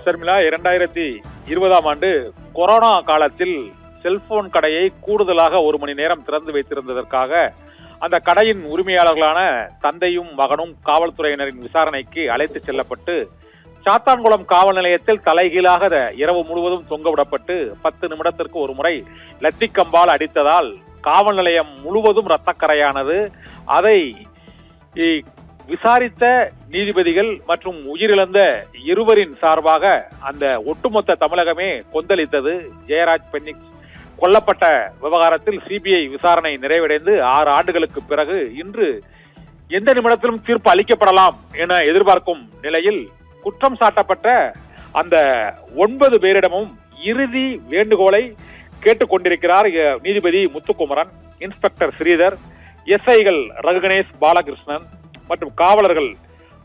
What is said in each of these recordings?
ஷர்மிளா, 2020ஆம் ஆண்டு கொரோனா காலத்தில் செல்போன் கடையை கூடுதலாக 1 மணி நேரம் திறந்து வைத்திருந்ததற்காக அந்த கடையின் உரிமையாளர்களான தந்தையும் மகனும் காவல்துறையினரின் விசாரணைக்கு அழைத்து செல்லப்பட்டு சாத்தான்குளம் காவல் நிலையத்தில் தலைகீழாக இரவு முழுவதும் தொங்கவிடப்பட்டு 10 நிமிடத்திற்கு ஒரு முறை லத்திக்கம்பால் அடித்ததால் காவல் நிலையம் முழுவதும் இரத்தக்கரையானது. அதை விசாரித்த நீதிபதிகள் மற்றும் உயிரிழந்த இருவரின் சார்பாக அந்த ஒட்டுமொத்த தமிழகமே கொந்தளித்தது. ஜெயராஜ் பென்னிக்ஸ் கொல்லப்பட்ட விவகாரத்தில் சிபிஐ விசாரணை நிறைவடைந்து 6 ஆண்டுகளுக்கு பிறகு இன்று எந்த நிமிடத்திலும் தீர்ப்பு அளிக்கப்படலாம் என எதிர்பார்க்கும் நிலையில் குற்றம் சாட்டப்பட்ட அந்த 9 பேரிடமும் இறுதி வேண்டுகோளை கேட்டுக்கொண்டிருக்கிறார் நீதிபதி முத்துக்குமரன், இன்ஸ்பெக்டர் ஸ்ரீதர், எஸ்ஐகள் ரகுகணேஷ், பாலகிருஷ்ணன் மற்றும் காவலர்கள்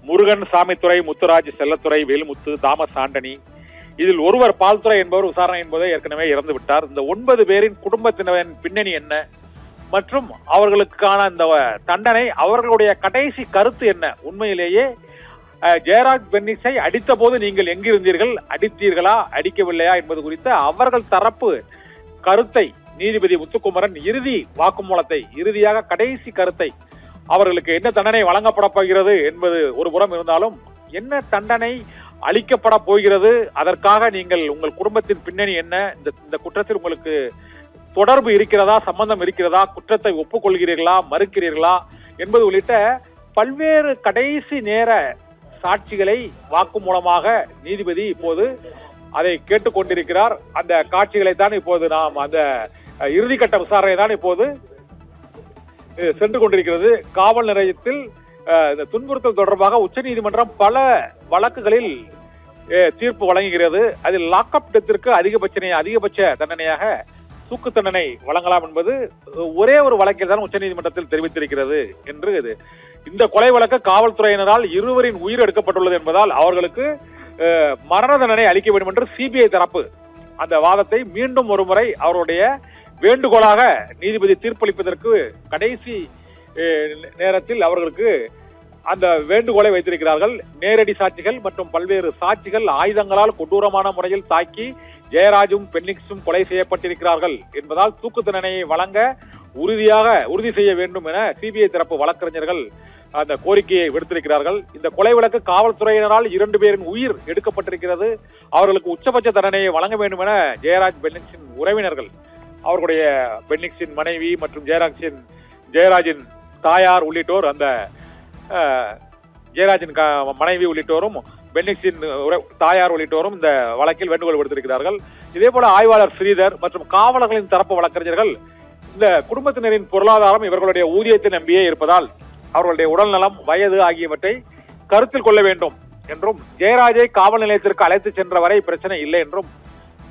முருகன், சாமித்துறை, முத்துராஜ், செல்லத்துறை, வேலுமுத்து, தாமஸ் ஆண்டனி. இதில் ஒருவர் பால்துறை என்பவர் விசாரணை என்பதை ஏற்கனவே இறந்து விட்டார். இந்த 9 பேரின் குடும்பத்தினரின் பின்னணி என்ன மற்றும் அவர்களுக்கான இந்த தண்டனை, அவர்களுடைய கடைசி கருத்து என்ன? உண்மையிலேயே ஜெயராஜ் பென்னிக்ஸை அடித்த போது நீங்கள் எங்கிருந்தீர்கள், அடித்தீர்களா அடிக்கவில்லையா என்பது குறித்த அவர்கள் தரப்பு கருத்தை நீதிபதி முத்துக்குமரன் இறுதி வாக்குமூலத்தை, இறுதியாக கடைசி கருத்தை, அவர்களுக்கு என்ன தண்டனை வழங்கப்பட போகிறது என்பது ஒரு புறம் இருந்தாலும் என்ன தண்டனை அளிக்கப்பட போகிறது, அதற்காக நீங்கள் உங்கள் குடும்பத்தின் பின்னணி என்ன, இந்த குற்றத்தில் உங்களுக்கு தொடர்பு இருக்கிறதா, சம்பந்தம் இருக்கிறதா, குற்றத்தை ஒப்புக்கொள்கிறீர்களா, மறுக்கிறீர்களா என்பது உள்ளிட்ட பல்வேறு கடைசி நேர சாட்சிகளை வாக்குமூலமாக நீதிபதி இப்போது அதை கேட்டுக்கொண்டிருக்கிறார். அந்த காட்சிகளை தான் இப்போது நாம், அந்த இறுதிக்கட்ட விசாரணை தான் இப்போது சென்று கொண்டிருக்கிறது. காவல் நிலையத்தில் இந்த துன்புறுத்தல் தொடர்பாக உச்சநீதிமன்றம் பல வழக்குகளில் தீர்ப்பு வழங்குகிறது. அதில் லாக்அப் டெத்திற்கு அதிகபட்ச தண்டனையாக தூக்கு தண்டனை வழங்கலாம் என்பது ஒரே ஒரு வழக்கில் தான் உச்சநீதிமன்றத்தில் தெரிவித்திருக்கிறது என்று. இந்த கொலை வழக்கு காவல்துறையினரால் இருவரின் உயிர் எடுக்கப்பட்டுள்ளது என்பதால் அவர்களுக்கு மரண தண்டனை அளிக்க வேண்டும் என்று சிபிஐ தரப்பு அந்த வாதத்தை மீண்டும் ஒரு முறை அவருடைய வேண்டுகோளாக நீதிபதி தீர்ப்பளிப்பதற்கு கடைசி நேரத்தில் அவர்களுக்கு அந்த வேண்டுகோளை வைத்திருக்கிறார்கள். நேரடி சாட்சிகள் மற்றும் பல்வேறு சாட்சிகள் ஆயுதங்களால் கொடூரமான முறையில் தாக்கி ஜெயராஜும் பென்னிக்ஸும் கொலை செய்யப்பட்டிருக்கிறார்கள் என்பதால் தூக்கு தண்டனையை வழங்க உறுதி செய்ய வேண்டும் என சிபிஐ தரப்பு வழக்கறிஞர்கள் அந்த கோரிக்கையை விடுத்திருக்கிறார்கள். இந்த கொலை வழக்கு காவல்துறையினரால் 2 பேரின் உயிர் எடுக்கப்பட்டிருக்கிறது, அவர்களுக்கு உச்சபட்ச தண்டனையை வழங்க வேண்டும் என ஜெயராஜ் பென்னிக்ஸின் உறவினர்கள், அவர்களுடைய பென்னிக்ஸின் மனைவி மற்றும் ஜெயராஜின் தாயார் உள்ளிட்டோர், அந்த ஜெயராஜின் மனைவி உள்ளிட்டோரும் பென்னிக்ஸின் தாயார் உள்ளிட்டோரும் இந்த வழக்கில் வேண்டுகோள் விடுத்திருக்கிறார்கள். இதே போல ஆய்வாளர் ஸ்ரீதர் மற்றும் காவலர்களின் தரப்பு வழக்கறிஞர்கள் இந்த குடும்பத்தினரின் பொருளாதாரம் இவர்களுடைய ஊதியத்தை நம்பியே இருப்பதால் அவர்களுடைய உடல்நலம், வயது ஆகியவற்றை கருத்தில் கொள்ள வேண்டும் என்றும், ஜெயராஜை காவல் நிலையத்திற்கு அழைத்து சென்ற வரை பிரச்சனை இல்லை என்றும்,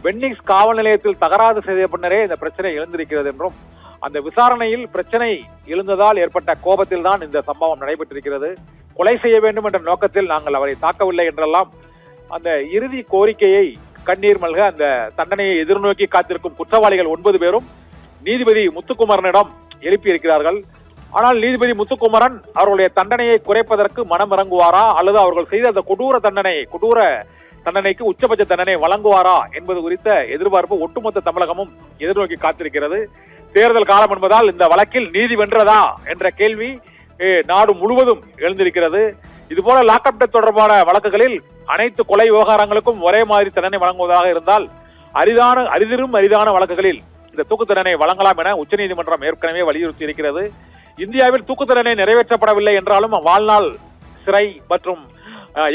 பென்னிக்ஸ் காவல் நிலையத்தில் தகராறு செய்த பின்னரே இந்த பிரச்சனை எழுந்திருக்கிறது என்றும், அந்த விசாரணையில் பிரச்சனை எழுந்ததால் ஏற்பட்ட கோபத்தில் தான் இந்த சம்பவம் நடைபெற்றிருக்கிறது, கொலை செய்ய வேண்டும் என்ற நோக்கத்தில் நாங்கள் அவரை தாக்கவில்லை என்றெல்லாம் அந்த இறுதி கோரிக்கையை கண்ணீர் மல்க அந்த தண்டனையை எதிர்நோக்கி காத்திருக்கும் குற்றவாளிகள் 9 பேரும் நீதிபதி முத்துக்குமரனிடம் எழுப்பியிருக்கிறார்கள். ஆனால் நீதிபதி முத்துக்குமரன் அவர்களுடைய தண்டனையை குறைப்பதற்கு மனம் இறங்குவாரா அல்லது அவர்கள் செய்த அந்த கொடூர தண்டனைக்கு உச்சபட்ச தண்டனை வழங்குவாரா என்பது குறித்த எதிர்பார்ப்பு ஒட்டுமொத்த தமிழகமும் எதிர்நோக்கி காத்திருக்கிறது. தேர்தல் காலம் என்பதால் இந்த வழக்கில் நீதி வென்றதா என்ற கேள்வி நாடு முழுவதும் எழுந்திருக்கிறது. இதுபோல லாக்அப் டெத் தொடர்பான வழக்குகளில் அனைத்து கொலை விவகாரங்களுக்கும் ஒரே மாதிரி தண்டனை வழங்குவதாக இருந்தால் அரிதான வழக்குகளில் இந்த தூக்கு தண்டனை வழங்கலாம் என உச்சநீதிமன்றம் ஏற்கனவே வலியுறுத்தி இருக்கிறது. இந்தியாவில் தூக்கு தண்டனை நிறைவேற்றப்படவில்லை என்றாலும் வாழ்நாள் சிறை மற்றும்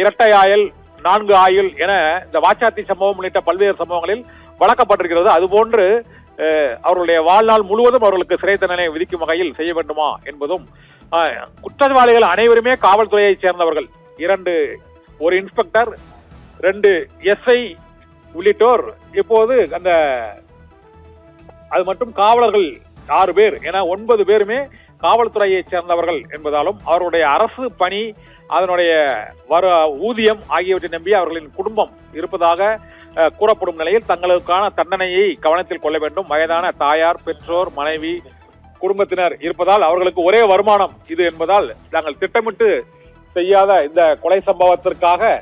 இரட்டை ஆயுள், 4 ஆயுள் என இந்த வாச்சாத்தி சம்பவம் உள்ளிட்ட பல்வேறு சம்பவங்களில் வழங்கப்பட்டிருக்கிறது. அதுபோன்று அவர்களுடைய வாழ்நாள் முழுவதும் அவர்களுக்கு சிறை தண்டனை விதிக்கும் வகையில் செய்ய வேண்டுமா என்பதும், குற்றவாளிகள் அனைவருமே காவல்துறையை சேர்ந்தவர்கள், ஒரு இன்ஸ்பெக்டர், 2 எஸ்ஐ உள்ளிட்டோர் இப்போது அந்த அது மட்டும் காவலர்கள் 6 பேர் என 9 பேருமே காவல்துறையை சேர்ந்தவர்கள் என்பதாலும் அவருடைய அரசு பணி, அதனுடைய ஊதியம் ஆகியவற்றை நம்பி அவர்களின் குடும்பம் இருப்பதாக கூறப்படும் நிலையில் தங்களுக்கான தண்டனையை கவனத்தில் கொள்ள வேண்டும். வயதான தாயார், பெற்றோர், மனைவி, குடும்பத்தினர் இருப்பதால் அவர்களுக்கு ஒரே வருமானம் இது என்பதால் நாங்கள் திட்டமிட்டு செய்யாத இந்த கொலை சம்பவத்திற்காக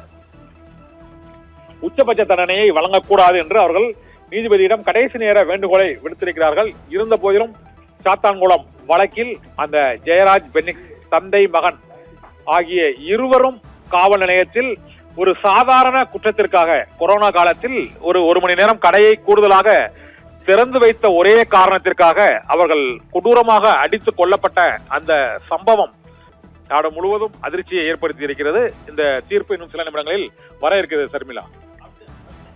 உச்சபட்ச தண்டனையை வழங்கக்கூடாது என்று அவர்கள் நீதிபதியிடம் கடைசி நேர வேண்டுகோளை விடுத்திருக்கிறார்கள். இருந்த போதிலும் சாத்தான்குளம் வழக்கில் அந்த ஜெயராஜ் பென்னிக்ஸ் தந்தை மகன் ஆகிய இருவரும் காவல் நிலையத்தில் ஒரு சாதாரண குற்றத்திற்காக கொரோனா காலத்தில் ஒரு மணி நேரம் கடையை கூடுதலாக திறந்து வைத்த ஒரே காரணத்திற்காக அவர்கள் கொடூரமாக அடித்துக் கொல்லப்பட்ட அந்த சம்பவம் நாடு முழுவதும் அதிர்ச்சியை ஏற்படுத்தி இருக்கிறது. இந்த தீர்ப்பு இன்னும் சில நிமிடங்களில் வர இருக்கிறது. சர்மிளா.